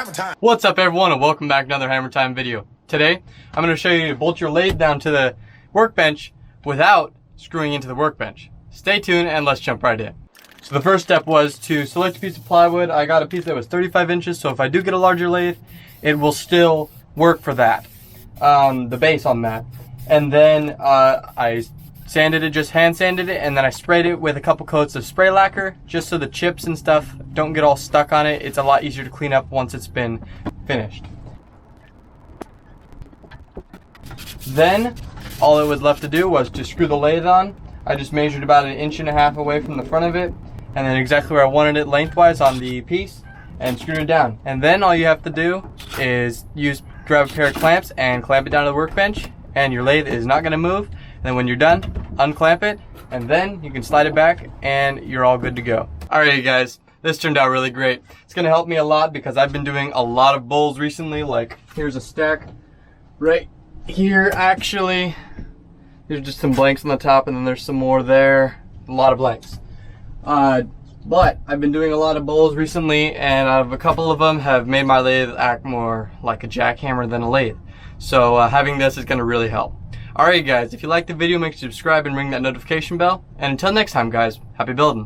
Hammertime. What's up everyone, and welcome back to another Hammertime video. Today, I'm going to show you to bolt your lathe down to the workbench without screwing into the workbench. Stay tuned and let's jump right in. So the first step was to select a piece of plywood. I got a piece that was 35 inches, so if I do get a larger lathe, it will still work for that, the base on that. And then I sanded it, just hand sanded it, and then I sprayed it with a couple coats of spray lacquer just so the chips and stuff don't get all stuck on it. It's a lot easier to clean up once it's been finished. Then all it was left to do was to screw the lathe on. I just measured about 1.5 inches away from the front of it, and then exactly where I wanted it lengthwise on the piece, and screw it down. And then all you have to do is grab a pair of clamps and clamp it down to the workbench, and your lathe is not going to move. And then when you're done, unclamp it, and then you can slide it back and you're all good to go. Alright guys, this turned out really great. It's going to help me a lot because I've been doing a lot of bowls recently. Like, here's a stack right here actually. There's just some blanks on the top, and then there's some more there. A lot of blanks. But I've been doing a lot of bowls recently, and a couple of them have made my lathe act more like a jackhammer than a lathe. So having this is going to really help. Alright guys, if you liked the video, make sure you subscribe and ring that notification bell. And until next time guys, happy building.